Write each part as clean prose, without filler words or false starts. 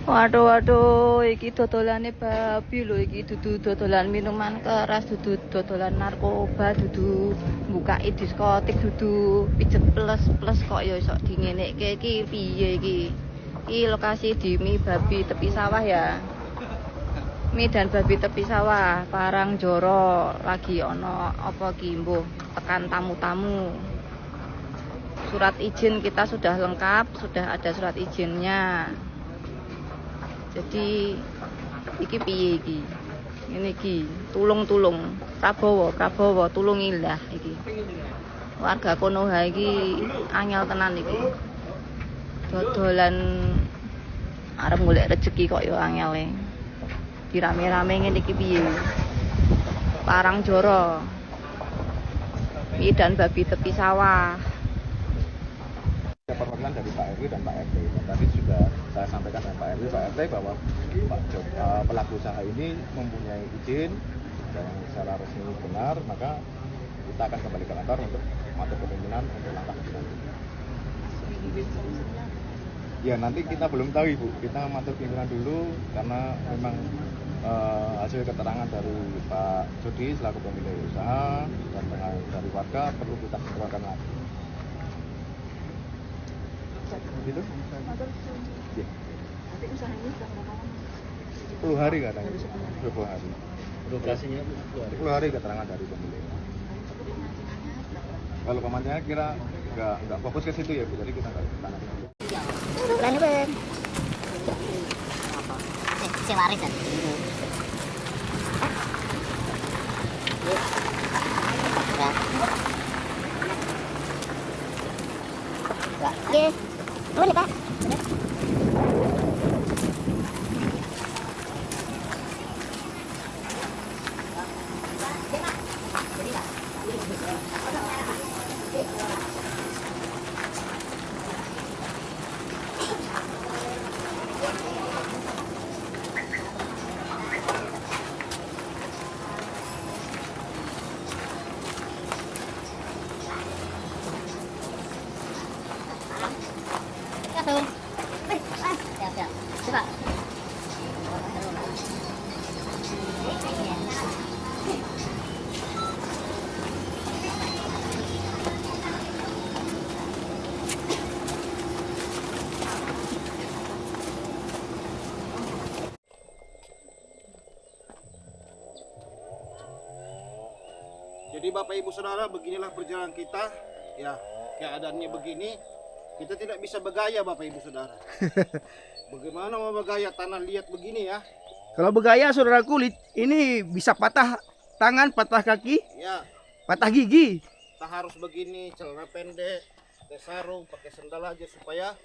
Waduh, waduh, iki dodolane babi lho, iki dudu dodolan minuman keras, dudu dodolan narkoba, dudu mbukai diskotik, dudu pijet plus kok ya iso dingenekke iki piye iki? Iki lokasi di Mi Babi tepi sawah ya. Mi dan babi tepi sawah, Parang Joro lagi ono apa ki mbuh tekan tamu-tamu. Surat izin kita sudah lengkap, sudah ada surat izinnya. Jadi iki piye iki? Ngene iki, tulung-tulung. Prabowo tulungilah iki. Warga Konoha iki angel tenan iki. Dodolan arep golek rezeki kok ya angele. Dirame-rame ngene iki piye? Parang Joro. Mi dan babi tepi sawah. Perwakilan dari Pak RW dan Pak RT. Tadi sudah saya sampaikan dengan Pak RW, Pak RT bahwa pelaku usaha ini mempunyai izin dan secara resmi benar, maka kita akan kembali ke kantor untuk mengatur kepemimpinan untuk langkah selanjutnya. Ya nanti kita belum tahu Ibu, kita mengatur pimpinan dulu karena memang hasil keterangan dari Pak Jody selaku pemilik usaha dan dari warga perlu kita keluarkan lagi. Gitu? Ya. Nanti usahanya sudah berapa lama? 10 hari katanya. 20 hari. Operasinya 10 hari keterangan dari pemilik. Kalau pemandangannya kira nggak fokus ke situ ya Bu, jadi kita nggak tanah. Berani ben. Si waris kan. Oke. Boleh, Pak. Satu. Siap, siap. Coba. Jadi Bapak Ibu Saudara, beginilah perjalanan kita. Ya, keadaannya begini. Kita tidak bisa bergaya Bapak Ibu Saudara. Bagaimana mau bergaya tanah liat begini ya? Kalau bergaya saudara kulit, ini bisa patah tangan, patah kaki, Ya, patah gigi. kita harus begini, celana pendek, pakai sarung, pakai sendal aja supaya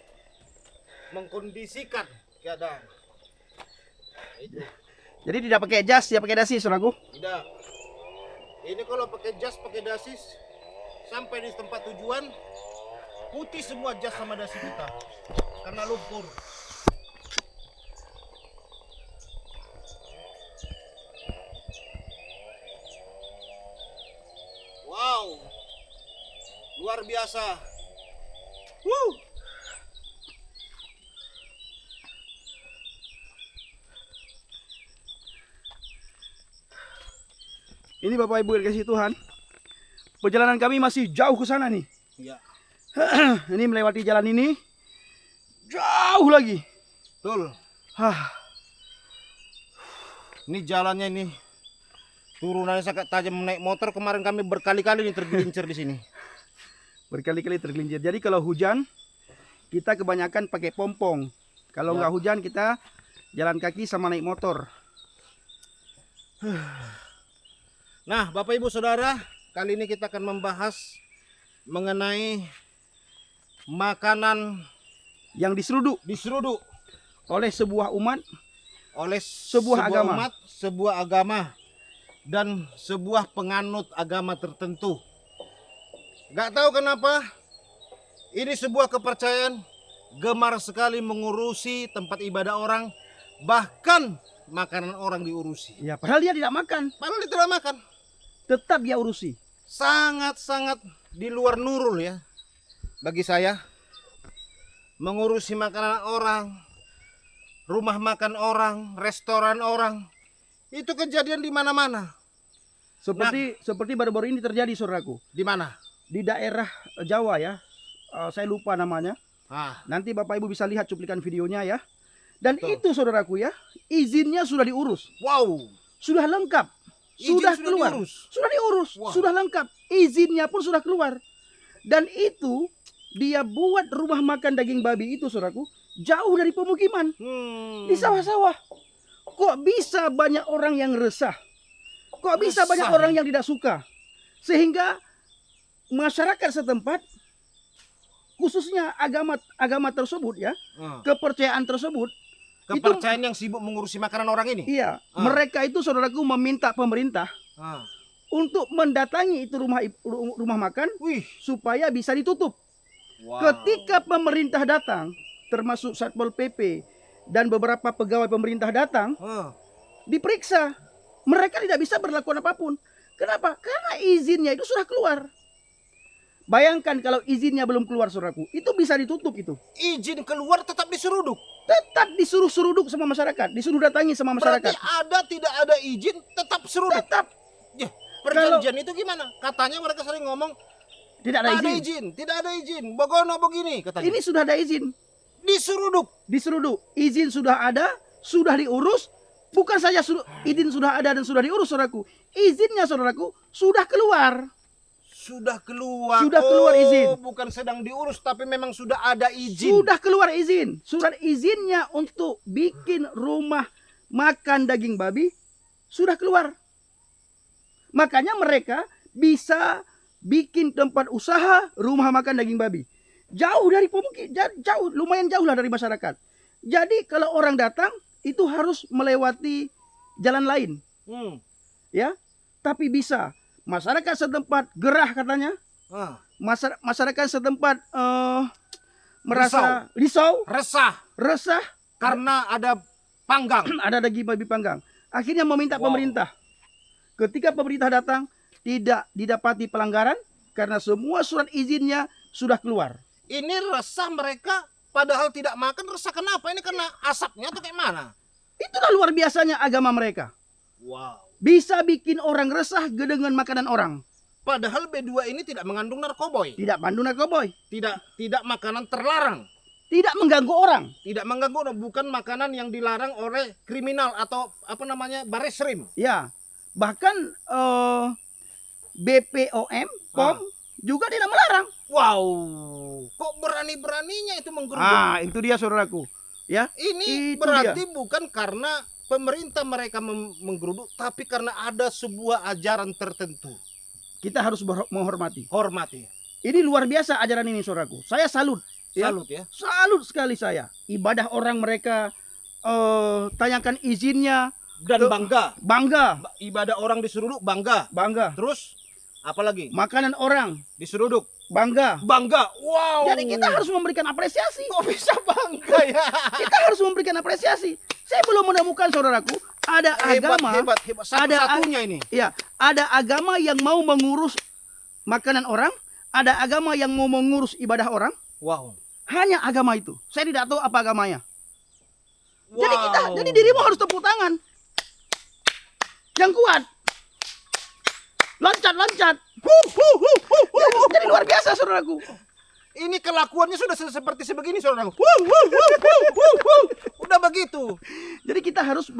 mengkondisikan keadaan. Itu. Jadi tidak pakai jas, tidak pakai dasi saudaraku. Tidak. Ini kalau pakai jas, pakai dasis, sampai di tempat tujuan, putih semua jas sama dasi kita. Karena lumpur. Wow. Luar biasa. Woo. Ini Bapak Ibu dikasih Tuhan. Perjalanan kami masih jauh ke sana nih. Ya, Ini melewati jalan ini jauh lagi. betul. Hah, Ini jalannya ini turunannya sangat tajam. Naik motor kemarin kami berkali-kali nih tergelincir di sini. berkali-kali tergelincir. Jadi kalau hujan kita kebanyakan pakai pompong. Kalau Ya. nggak hujan kita jalan kaki sama naik motor. Nah, Bapak Ibu Saudara, kali ini kita akan membahas mengenai makanan Yang diseruduk diseruduk oleh sebuah umat, oleh Sebuah agama. umat, sebuah agama, dan sebuah penganut agama tertentu. Gak tahu kenapa, ini sebuah kepercayaan gemar sekali mengurusi tempat ibadah orang, bahkan makanan orang diurusi. ya padahal dia tidak makan, Padahal dia tidak makan. tetap dia urusi. Sangat-sangat di luar nurul ya bagi saya mengurusi makanan orang, rumah makan orang, restoran orang. Itu kejadian di mana-mana. Seperti baru-baru ini terjadi, saudaraku. Di mana? Di daerah Jawa ya. Saya lupa namanya. Ah, Nanti Bapak Ibu bisa lihat cuplikan videonya ya. Dan Betul. itu saudaraku ya, izinnya sudah diurus. wow. Sudah lengkap. Izin Sudah keluar. diurus. Sudah diurus. Wow. Sudah lengkap. Izinnya pun sudah keluar. Dan itu dia buat rumah makan daging babi itu saudaraku jauh dari pemukiman. Di sawah-sawah. Kok bisa banyak orang yang resah? Kok bisa Resah, banyak orang yang tidak suka? Sehingga masyarakat setempat, khususnya agama tersebut ya, Ah. kepercayaan tersebut, Kepercayaan yang sibuk mengurusi makanan orang ini. iya, Ah. mereka itu saudaraku meminta pemerintah Ah. untuk mendatangi itu rumah makan Wih. supaya bisa ditutup. Wow. Ketika pemerintah datang, termasuk Satpol PP dan beberapa pegawai pemerintah datang, Ah. diperiksa. Mereka tidak bisa berlakukan apapun. Kenapa? Karena izinnya itu sudah keluar. Bayangkan kalau izinnya belum keluar, saudaraku, itu bisa ditutup itu. Izin keluar tetap diseruduk. Tetap disuruh seruduk sama masyarakat, disuruh datangi sama Berarti masyarakat. ada tidak ada izin tetap seruduk. Tetap Ya, perjanjian itu gimana? Katanya mereka sering ngomong tidak ada tak ada izin. izin, tidak ada izin. Bogono begini katanya. Ini sudah ada izin, diseruduk. diseruduk. Izin sudah ada, sudah diurus. Bukan saja izin sudah ada dan sudah diurus, saudaraku. Izinnya, saudaraku, sudah keluar. Sudah keluar. Sudah keluar izin. Bukan sedang diurus tapi memang sudah ada izin. Sudah keluar izin. Surat izinnya untuk bikin rumah makan daging babi sudah keluar. Makanya mereka bisa bikin tempat usaha rumah makan daging babi. Jauh dari pemukiman, jauh, lumayan jauh lah dari masyarakat. Jadi kalau orang datang itu harus melewati jalan lain, Hmm. ya. Tapi bisa masyarakat setempat gerah katanya. Ah. Masyarakat setempat merasa risau, Resah karena ada panggang. ada daging babi panggang. Akhirnya meminta pemerintah. Ketika pemerintah datang, tidak didapati pelanggaran karena semua surat izinnya sudah keluar. Ini resah mereka padahal tidak makan. Resah kenapa? Ini karena asapnya atau kayak mana? Itulah luar biasanya agama mereka. Wow. Bisa bikin orang resah dengan makanan orang. Padahal B2 ini tidak mengandung narkoboy. Tidak pandu narkoboy. Tidak makanan terlarang. Tidak mengganggu orang. Tidak mengganggu, bukan makanan yang dilarang oleh kriminal atau apa namanya Bareskrim. Ya, bahkan BPOM, POM juga tidak melarang. Wow, kok berani-beraninya itu menggeruduk? Itu dia saudaraku. Ya, Ini itu berarti bukan karena pemerintah mereka menggeruduk, tapi karena ada sebuah ajaran tertentu. kita harus menghormati. Hormati. Ini luar biasa ajaran ini saudaraku. Saya salut. Ya. Salut ya. Salut sekali saya. Ibadah orang mereka tanyakan izinnya. Dan bangga. Bangga. Ibadah orang diseruduk bangga. Bangga. Terus apalagi? Makanan orang Diseruduk bangga. bangga. Wow. Jadi kita harus memberikan apresiasi. kok bisa bangga ya? Kita harus memberikan apresiasi. Saya belum menemukan saudaraku ada agama, hebat. ada Satunya ini. ya, ada agama yang mau mengurus makanan orang, ada agama yang mau mengurus ibadah orang. Wow. Hanya agama itu. Saya tidak tahu apa agamanya. Wow. Jadi dirimu harus tepuk tangan. Yang kuat. Loncat. Jadi luar biasa saudaraku. Ini kelakuannya sudah seperti sebegini saudara. Udah begitu. Jadi kita harus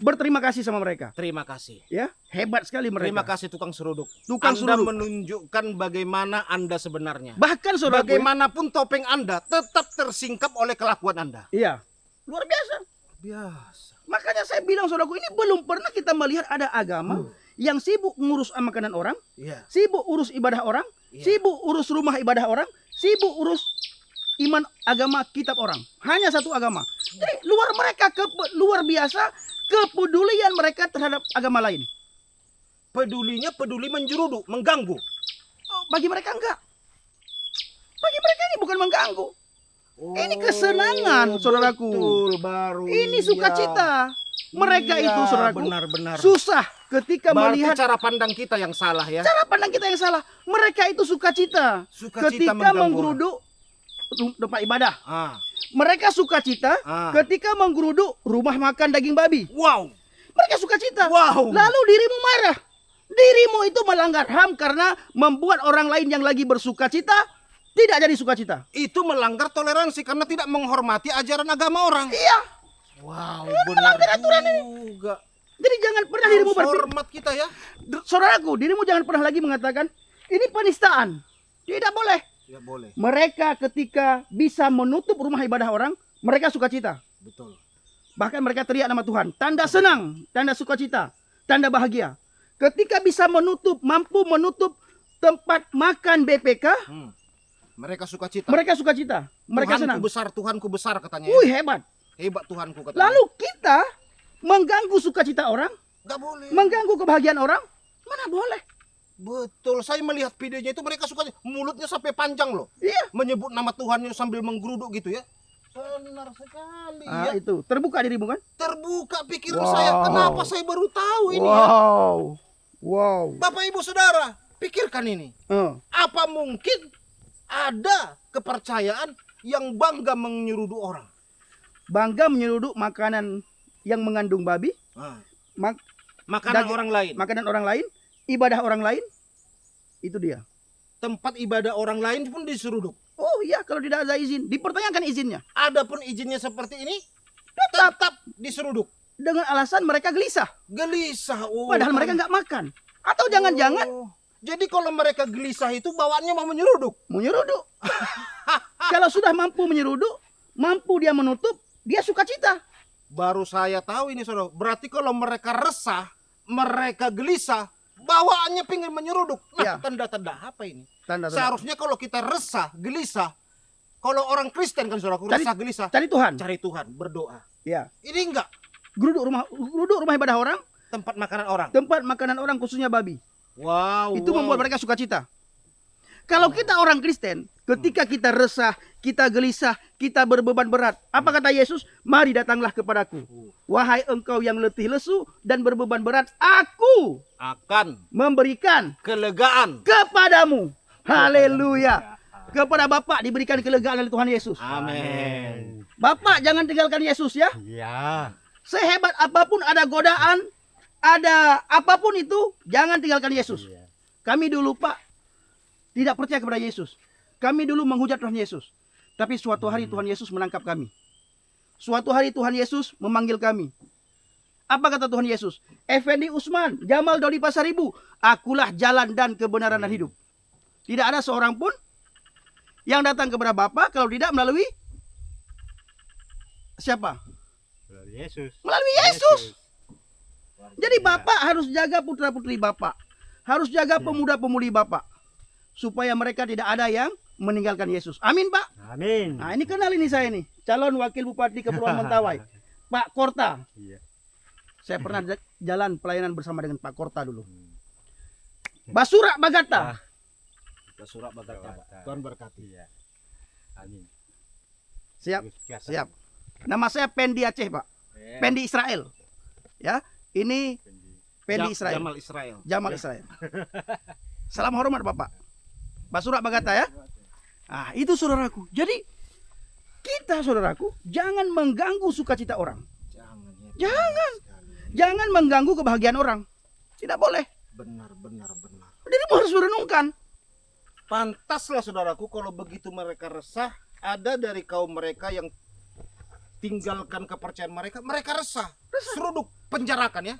berterima kasih sama mereka. Terima kasih. Ya, hebat sekali mereka. Terima kasih tukang seruduk. Tukang Anda seruduk. menunjukkan bagaimana Anda sebenarnya. Bahkan saudaraku. Bagaimanapun topeng Anda tetap tersingkap oleh kelakuan Anda. Iya. Luar biasa. Biasa. Makanya saya bilang saudaraku, ini belum pernah kita melihat ada agama yang sibuk ngurus makanan orang, Iya. sibuk urus ibadah orang, Iya. sibuk urus rumah ibadah orang, sibuk urus iman agama kitab orang. Hanya satu agama. Jadi luar biasa kepedulian mereka terhadap agama lain. Pedulinya peduli menjeruduk, mengganggu. Oh, bagi mereka enggak. Bagi mereka ini bukan mengganggu. Ini kesenangan, saudaraku. Betul, baru. Ini iya. sukacita. Mereka Iya, itu, saudaraku, benar-benar. susah ketika Berarti melihat cara pandang kita yang salah ya. cara pandang kita yang salah. Mereka itu sukacita Sukacita ketika mengganggu menggeruduk tempat ibadah. Ah. Mereka sukacita Ah. ketika menggeruduk rumah makan daging babi. Wow. Mereka sukacita. Wow. Lalu dirimu marah. Dirimu itu melanggar HAM karena membuat orang lain yang lagi bersukacita tidak jadi sukacita. Itu melanggar toleransi karena tidak menghormati ajaran agama orang. Iya. Wow, benar aturan ini. juga. Jadi jangan pernah dirimu Harus berpikir. hormat kita ya. Saudaraku, dirimu jangan pernah lagi mengatakan ini penistaan. Tidak boleh. Ya boleh. Mereka ketika bisa menutup rumah ibadah orang, mereka sukacita. Betul. Bahkan mereka teriak nama Tuhan. Tanda senang, tanda sukacita, tanda bahagia. Ketika bisa mampu menutup tempat makan BPK, Mereka sukacita. mereka sukacita. Mereka Tuhanku senang. besar, Tuhanku besar katanya. Wih, hebat. Hebat Tuhanku katanya. Lalu kita mengganggu sukacita orang, nggak boleh. mengganggu kebahagiaan orang, mana boleh. Betul. Saya melihat videonya itu mereka suka mulutnya sampai panjang loh. Iya. Menyebut nama Tuhannya sambil menggeruduk gitu ya. Benar sekali ya. Itu terbuka dirimu kan? Terbuka pikiran Wow. saya. Kenapa saya baru tahu ini ya? Wow. Bapak Ibu Saudara, pikirkan ini. Apa mungkin ada kepercayaan yang bangga menyeruduk orang? Bangga menyeruduk makanan yang mengandung babi, Makanan Daging- orang lain. makanan orang lain, ibadah orang lain. Itu dia. Tempat ibadah orang lain pun diseruduk. Oh iya, kalau tidak ada izin, dipertanyakan izinnya. Adapun izinnya seperti ini, Tetap tetap diseruduk. dengan alasan mereka gelisah, Gelisah. Oh, padahal mereka nggak makan. Atau jangan-jangan Oh. Jadi kalau mereka gelisah itu bawaannya mau menyeruduk. menyeruduk. Kalau sudah mampu menyeruduk, mampu dia menutup, dia sukacita. Baru saya tahu ini saudara. Berarti kalau mereka resah, mereka gelisah, bawaannya pengen menyeruduk. Nah, Ya. tanda-tanda apa ini? Tanda-tanda. Seharusnya kalau kita resah, gelisah, kalau orang Kristen kan saudara, Cari- resah, gelisah, Cari Tuhan. cari Tuhan, berdoa. Ya. Ini enggak Geruduk rumah ibadah orang, tempat makanan orang. tempat makanan orang khususnya babi. Wow. Itu membuat mereka sukacita. Kalau kita orang Kristen, ketika kita resah, kita gelisah, kita berbeban berat, apa kata Yesus? Mari datanglah kepadaku. Wahai engkau yang letih lesu dan berbeban berat, aku akan memberikan kelegaan. kepadamu. Haleluya. Kepada Bapak diberikan kelegaan oleh Tuhan Yesus. Amin. Bapak jangan tinggalkan Yesus ya. Ya. Sehebat apapun ada godaan, ada apapun itu, jangan tinggalkan Yesus. Kami dulu Pak tidak percaya kepada Yesus. Kami dulu menghujat Tuhan Yesus. Tapi suatu hari Tuhan Yesus menangkap kami. Suatu hari Tuhan Yesus memanggil kami. Apa kata Tuhan Yesus? Effendi Usman, Jamal Dodi Pasaribu, akulah jalan dan kebenaran dan hidup. Tidak ada seorang pun yang datang kepada Bapa kalau tidak melalui siapa? Melalui Yesus. Jadi Bapak harus jaga putra-putri Bapak. Harus jaga pemuda-pemudi Bapak. Supaya mereka tidak ada yang meninggalkan Yesus. Amin Pak. Amin. Nah ini kenal ini saya nih. Calon Wakil Bupati Kepulauan Mentawai. Pak Korta. Iya. Saya pernah jalan pelayanan bersama dengan Pak Korta dulu. Basura Bagata. Surat Bagata, Pak. Tuhan berkati. Iya. Amin. Siap. Siap. Nama saya Pendi Aceh Pak. Pendi Israel. Ya. Ini Pendi Israel. Jamal Israel. Jamal Israel. Salam hormat Bapak. Basura Bagata ya. Ah, itu saudaraku. Jadi kita saudaraku jangan mengganggu sukacita orang. Jangan. Jangan. Jangan mengganggu kebahagiaan orang. Tidak boleh. Benar. Dirimu harus merenungkan. Pantaslah saudaraku kalau begitu mereka resah, ada dari kaum mereka yang tinggalkan kepercayaan mereka resah. Seruduk, penjarakan ya.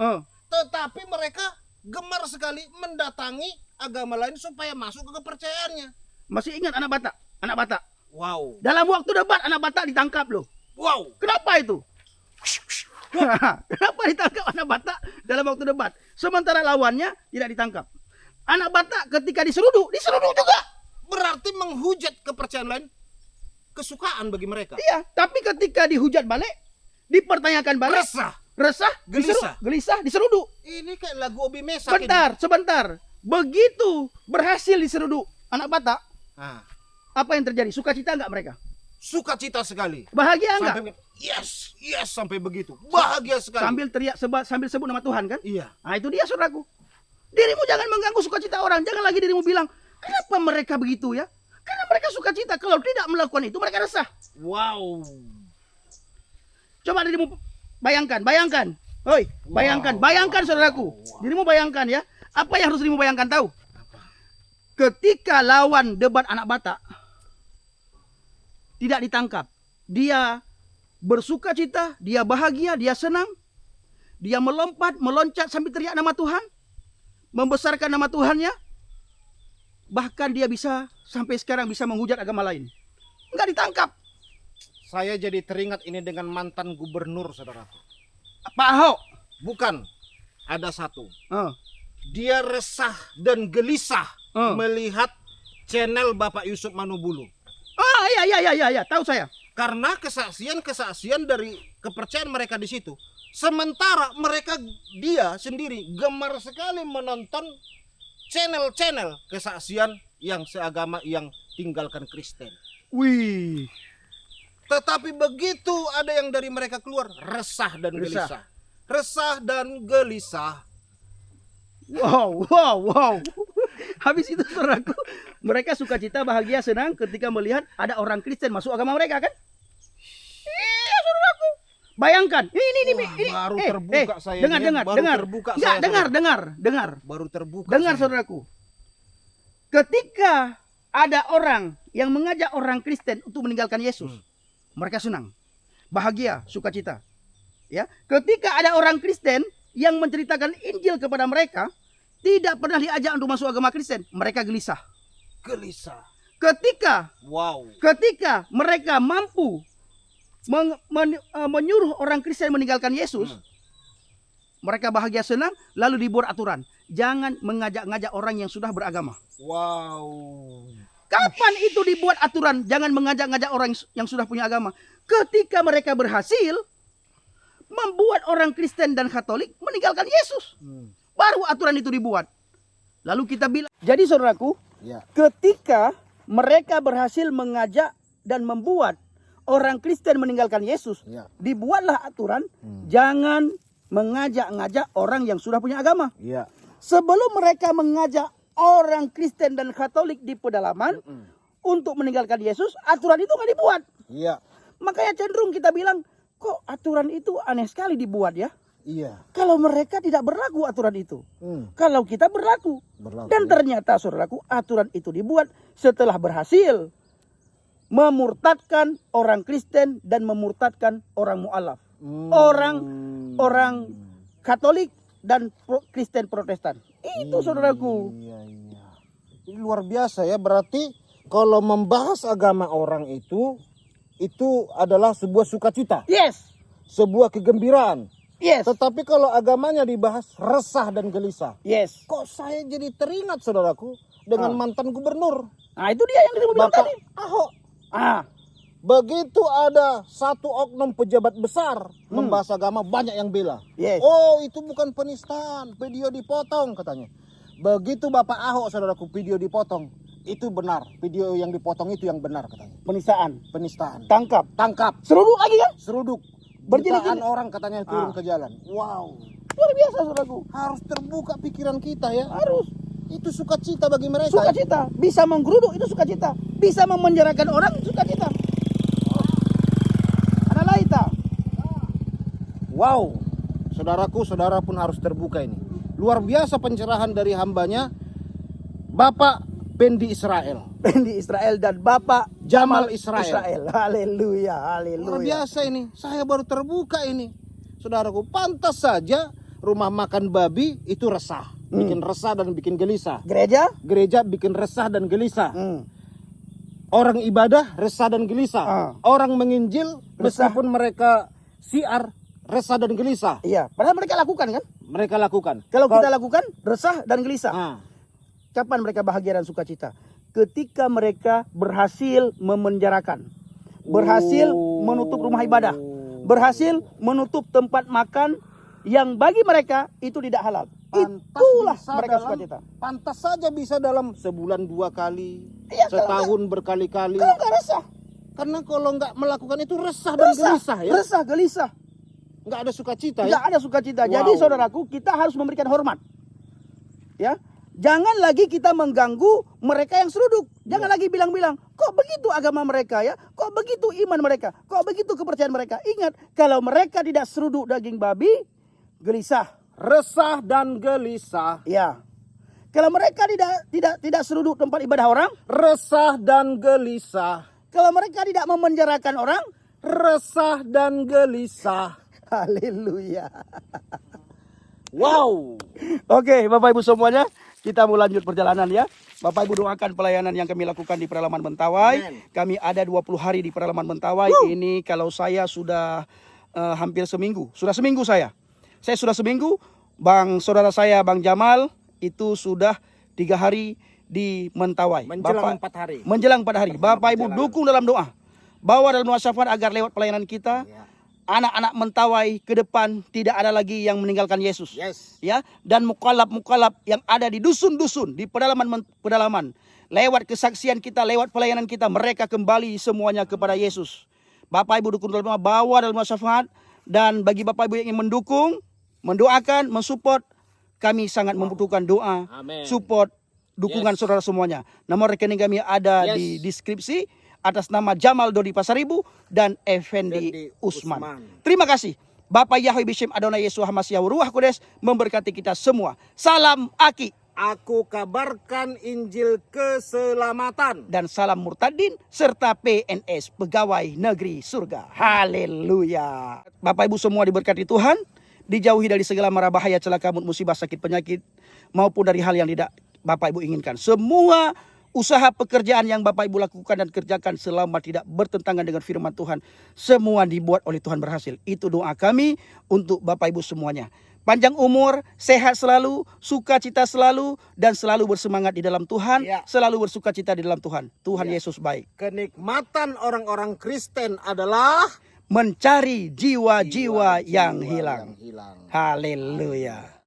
Tetapi mereka gemar sekali mendatangi agama lain supaya masuk ke kepercayaannya. Masih ingat anak Batak? Anak Batak. Wow. Dalam waktu debat anak Batak ditangkap loh. Wow. Kenapa itu? Kenapa ditangkap anak Batak dalam waktu debat? Sementara lawannya tidak ditangkap. Anak Batak ketika diseruduk juga. Berarti menghujat kepercayaan lain kesukaan bagi mereka. Iya, tapi ketika dihujat balik, dipertanyakan balik, resah, Gelisah. gelisah, diseruduk. Ini kayak lagu Obi Mesak ini. Sebentar. Begitu berhasil diseruduk anak Batak, Ah, apa yang terjadi? Sukacita enggak mereka? sukacita sekali. Bahagia enggak? Sampai yes sampai begitu. Bahagia sekali. Sambil teriak sambil sebut nama Tuhan kan? Iya. Nah itu dia saudaraku. Dirimu jangan mengganggu sukacita orang. Jangan lagi dirimu bilang, kenapa mereka begitu ya? Karena mereka sukacita. Kalau tidak melakukan itu mereka resah. Wow. Coba dirimu bayangkan. Hoi, bayangkan saudaraku. Dirimu bayangkan ya. Apa yang harus dirimu bayangkan tahu? Ketika lawan debat anak Batak tidak ditangkap, dia bersukacita, dia bahagia, dia senang, dia meloncat sambil teriak nama Tuhan, membesarkan nama Tuhannya, bahkan dia bisa sampai sekarang bisa menghujat agama lain. Enggak ditangkap. Saya jadi teringat ini dengan mantan gubernur, saudaraku. Pak Ahok. Bukan, ada satu. Oh. Dia resah dan gelisah Oh. melihat channel Bapak Yusuf Manubulu. Ah, iya, tahu saya. Karena kesaksian dari kepercayaan mereka di situ. Sementara dia sendiri gemar sekali menonton channel-channel kesaksian yang seagama yang tinggalkan Kristen. Wih. Tetapi begitu ada yang dari mereka keluar, resah dan gelisah. Resah dan gelisah. Wow. Habis itu saudaraku, mereka sukacita, bahagia, senang ketika melihat ada orang Kristen masuk agama mereka kan? Iya saudaraku. Bayangkan, ini. Baru terbuka saya. Dengar. Dengar. Baru terbuka. Dengar saudaraku. Ketika ada orang yang mengajak orang Kristen untuk meninggalkan Yesus, mereka senang, bahagia, sukacita. Ya, ketika ada orang Kristen yang menceritakan Injil kepada mereka, tidak pernah diajak untuk masuk agama Kristen, mereka gelisah. Ketika mereka mampu menyuruh orang Kristen meninggalkan Yesus, mereka bahagia senang, lalu dibuat aturan, jangan mengajak-ngajak orang yang sudah beragama. Wow. Kapan itu dibuat aturan jangan mengajak-ngajak orang yang sudah punya agama? Ketika mereka berhasil membuat orang Kristen dan Katolik meninggalkan Yesus. Baru aturan itu dibuat. Lalu kita bilang, jadi saudaraku, ketika mereka berhasil mengajak dan membuat orang Kristen meninggalkan Yesus, dibuatlah aturan jangan mengajak-ngajak orang yang sudah punya agama. Sebelum mereka mengajak orang Kristen dan Katolik di pedalaman untuk meninggalkan Yesus, aturan itu nggak dibuat. Makanya cenderung kita bilang, kok aturan itu aneh sekali dibuat ya? Kalau mereka tidak berlaku aturan itu, kalau kita berlaku. Dan ternyata saudaraku, aturan itu dibuat setelah berhasil memurtadkan orang Kristen dan memurtadkan orang mu'alaf, orang Katolik dan Kristen Protestan. Itu saudaraku. Ini luar biasa ya, berarti kalau membahas agama orang itu adalah sebuah sukacita. Yes. Sebuah kegembiraan. Yes. Tetapi kalau agamanya dibahas resah dan gelisah. Yes. Kok saya jadi teringat saudaraku dengan mantan gubernur. Nah itu dia yang dirimu bilang Bapak tadi. Ahok. Begitu ada satu oknum pejabat besar membahas agama, banyak yang bela. Yes. Oh, itu bukan penistaan, video dipotong katanya. Begitu Bapak Ahok, saudaraku, video dipotong, itu benar. Video yang dipotong itu yang benar katanya. Penistaan. Tangkap. Seruduk lagi kan? Seruduk. Berjilid-jilid. Jutaan orang katanya turun ke jalan. Wow. Luar biasa, saudaraku. Harus terbuka pikiran kita ya. Harus. Itu sukacita bagi mereka. Sukacita. Bisa menggeruduk itu sukacita. Bisa memenjarakan orang itu sukacita. Ada laita. Wow. Saudaraku, saudara pun harus terbuka ini. Luar biasa pencerahan dari hambanya Bapak Pendi Israel. Pendi Israel dan Bapak Jamal Israel. Haleluya, Luar haleluya. biasa ini. Saya baru terbuka ini. Saudaraku, pantas saja rumah makan babi itu resah. Bikin resah dan bikin gelisah. Gereja bikin resah dan gelisah. Orang ibadah resah dan gelisah. Orang menginjil Resah. meskipun mereka siar resah dan gelisah. Iya, padahal mereka lakukan kan? Mereka lakukan. Kalau kita lakukan resah dan gelisah. Ah, Kapan mereka bahagia dan sukacita? Ketika mereka berhasil memenjarakan, berhasil menutup rumah ibadah, berhasil menutup tempat makan yang bagi mereka itu tidak halal. Itulah mereka sukacita. Pantas saja bisa dalam sebulan 2 kali, Iya, setahun berkali-kali. Kalau nggak resah, Karena kalau nggak melakukan itu resah dan gelisah ya. resah, gelisah, Nggak ada sukacita ya. nggak ada sukacita. Wow. Jadi saudaraku, kita harus memberikan hormat. Ya, Jangan lagi kita mengganggu mereka yang seruduk. Jangan lagi bilang-bilang, kok begitu agama mereka ya? Kok begitu iman mereka? Kok begitu kepercayaan mereka? Ingat, kalau mereka tidak seruduk daging babi, gelisah. Resah dan gelisah. Ya. Kalau mereka tidak seruduk tempat ibadah orang, Resah dan gelisah. kalau mereka tidak memenjarakan orang, Resah dan gelisah. haleluya. Wow. Oke, Bapak Ibu semuanya, kita mau lanjut perjalanan ya. Bapak Ibu doakan pelayanan yang kami lakukan di Pedalaman Mentawai. Kami ada 20 hari di Pedalaman Mentawai. Ini kalau saya sudah hampir seminggu. Sudah seminggu saya. Saya sudah seminggu. Saudara saya Bang Jamal itu sudah 3 hari di Mentawai. Menjelang 4 hari. Menjelang 4 hari. Bapak Ibu dukung dalam doa. Bawa dalam doa syafaat agar lewat pelayanan kita, anak-anak Mentawai ke depan tidak ada lagi yang meninggalkan Yesus. Yes. Ya, dan mukalab-mukalab yang ada di dusun-dusun, di pedalaman, lewat kesaksian kita, lewat pelayanan kita, mereka kembali semuanya kepada Yesus. Bapak Ibu dukung dalam doa, bawa dalam doa syafaat, dan bagi Bapak Ibu yang ingin mendukung, mendoakan, mensupport, kami sangat membutuhkan doa, Amin. support, dukungan saudara semuanya. Nomor rekening kami ada di deskripsi atas nama Jamal Dodi Pasaribu dan Effendi Usman. Terima kasih. Bapak Yahweh Bishem Adonai Yesus Hamasiah Ruah Kudus memberkati kita semua. Salam Aki. Aku kabarkan Injil keselamatan. Dan salam murtadin serta PNS Pegawai Negeri Surga. Haleluya. Bapak Ibu semua diberkati Tuhan. Dijauhi dari segala mara bahaya, celaka, musibah, sakit, penyakit, maupun dari hal yang tidak Bapak Ibu inginkan. Semua usaha pekerjaan yang Bapak Ibu lakukan dan kerjakan selama tidak bertentangan dengan firman Tuhan, semua dibuat oleh Tuhan berhasil. Itu doa kami untuk Bapak Ibu semuanya. Panjang umur, sehat selalu, sukacita selalu, dan selalu bersemangat di dalam Tuhan, selalu bersukacita di dalam Tuhan. Tuhan Yesus baik. Kenikmatan orang-orang Kristen adalah Mencari jiwa-jiwa yang hilang. hilang. Haleluya.